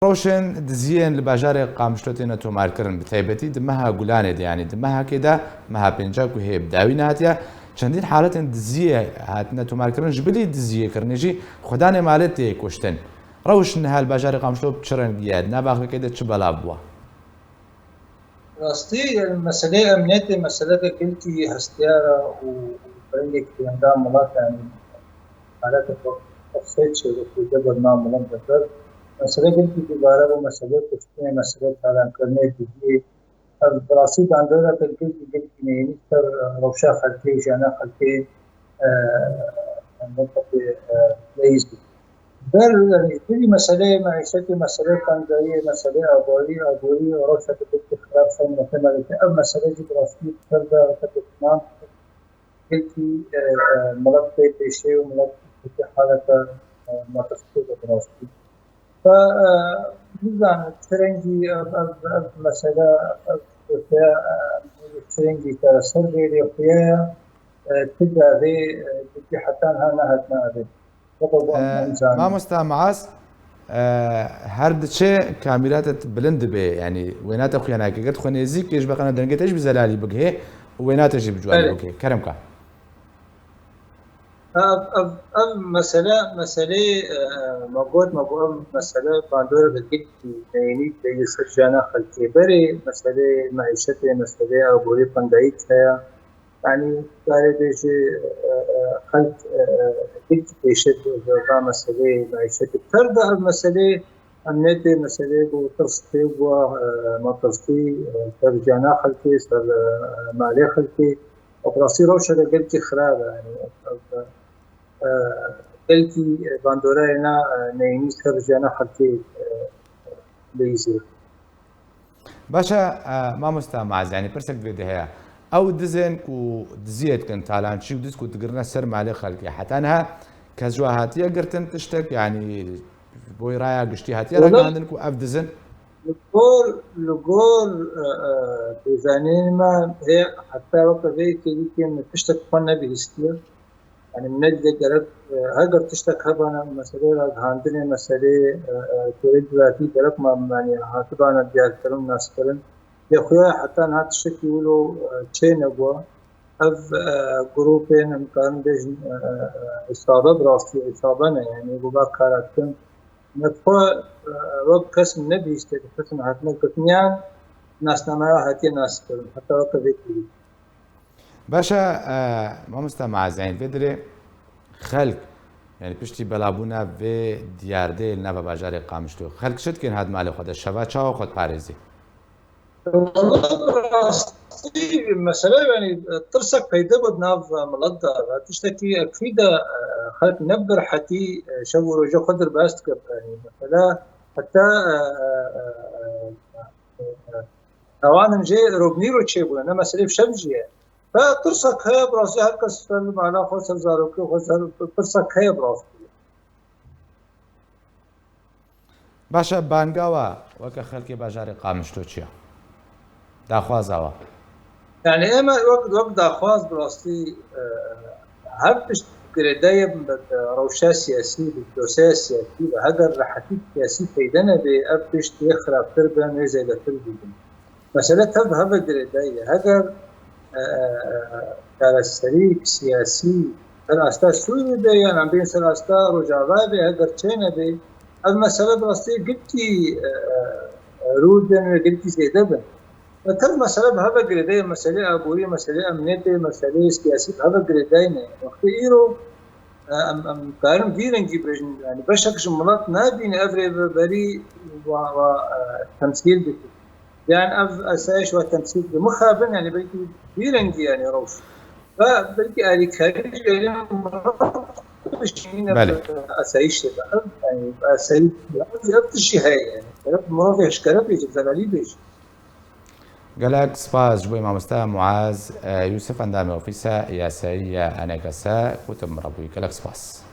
روشن دزیان لباجار قامشتوتنا تومارکرن بتایبەتی دمەها گولانێت یانی دمەها کێدا مەها پێنجاک و هەیە بداوی نهاتیە چەندین حالەتێن دزیە هاتنە تومارکردن ji bilî diziyêkirnê xwedanê malê tê kuştin rewşin niha li bajarê Qamişlo çi rengiye navaxekê de çi belav bûye rastî meselê emniyetê meseleke gelkî hestiyara û berengekî endam milat yani halete tefsîr çêbû bername milat dikir mesele gelkî dibare bu mesele kuştinê mesele talankirinê diziyê ev bi rastî bandoreke gelkî neyînî ser rewşa xelkê jana xelkê reîs ber berî meseleyê meîşetê mesele xwendayiyê mesele aborî rewşeke gelkî xirab sen netemelike ev mesele jî bi rastî ser de teqînan gelkî milat tê pêşê û milat tê haleta matefîlê bi rastî بزن چرنگی مثلا چرنگی تأثیر بیاری خیلی تجاری که حتی نه هدنه ما مستمعاس هر دچه کامیرات بلند به یعنی وینات خیانه که قد خونیزی کیش بقیه درنگتش بزلالی بگه ویناتش بجوانی بگه کرم که مسألة موجود مسألة باندور بتجي يعني بيصير جانا خلقي بري مسألة معيشتي مسألة أبوري بندايك هي يعني قاري بيجي خلق بيجي بيشد وجا مسألة معيشتي فرد المسألة أمنيتي مسألة وترصتي وما ترصتي فرجانا خلقي صار مالي خلقي وبراسي روشة قلتي خرابة يعني قلتي باندورا هنا نيني سرجانا خلقي بيزيد باشا ما مستمعز يعني برسك بيدي هي او دزن كو دزيت كنت تالانشي ودز كو تقرنا سر مالي خلقي حتى انها كزواهاتية قرتن تشتك يعني بوي رايا قشتي هاتية راك عندنكو اف دزن لقول بزانين ما هي حتى وقت ذي كي تشتك فن بيستير يعني من نجد جرب هاجر تشتك هبنا مسألة عندنا مسألة تريد ذاتي جرب ما يعني هاتبانا ديال كلام ناس كلام يا خويا حتى أنا تشتكي يقولوا تشين أبوا أف جروبين مكان بيج إصابة براستي إصابنا يعني بقى كاركتر نفوا رب قسم نبي يستدي قسم هاتنا كتنيان ناس نما هاتي ناس كلام حتى وقت ذي باشا ما مستمع زين بدري خلق يعني بشتي بلابونا في دياردي لنا باجاري قامشتو خلق شد كين هاد مالي خود الشباب چاو خود باريزي مسألة يعني ترسك بيدا بدناف ملضة تشتكي أكيد خلق نبر حتي شو رجع خضر باستكر يعني مثلا حتى طبعا جاي روبنيرو تشيبو أنا مسألة في شبجي فترسك هي براسي هركس فيلم على خسر زاروكي وخسر ترسك هي براسي باشا بانقاوا وكا خلقي باجاري قامشتو چيا داخوازاوا يعني اما وقت داخواز براسي هربش قريدايا روشا سياسي بالدوسية السياسي وهجر رحتي سياسي فيدنا بأبش تيخرب تربان زي لتربي مسألة هذا قريدايا هجر كالسريك سياسي الأستا سوري بي يعني عم بين الأستا رجعوا بي هجر تشينا بي المسألة براسي قلتي رودن وقلتي زيدبن تر مسألة بهذا قريدايا مسألة أبوري مسألة أمنيتي مسألة سياسي بهذا قريدايا وقت إيرو أم كارم فيرنجي برجن يعني بشكش مناط نابين أفري بري وتمثيل بك يعني أف أسايش وتمثيل بمخابن يعني بلكي فيرنجي يعني روش فبلكي آلي كارج يعني بله أسايش يعني أسايش أفتشي هاي يعني مرافع إشكالات بيجي زغالي بيجي قالك سباز جوي مامستا معاذ يوسف اندامي اوفيسا ياسايا اناكاسا كتب مربوي قالك سباز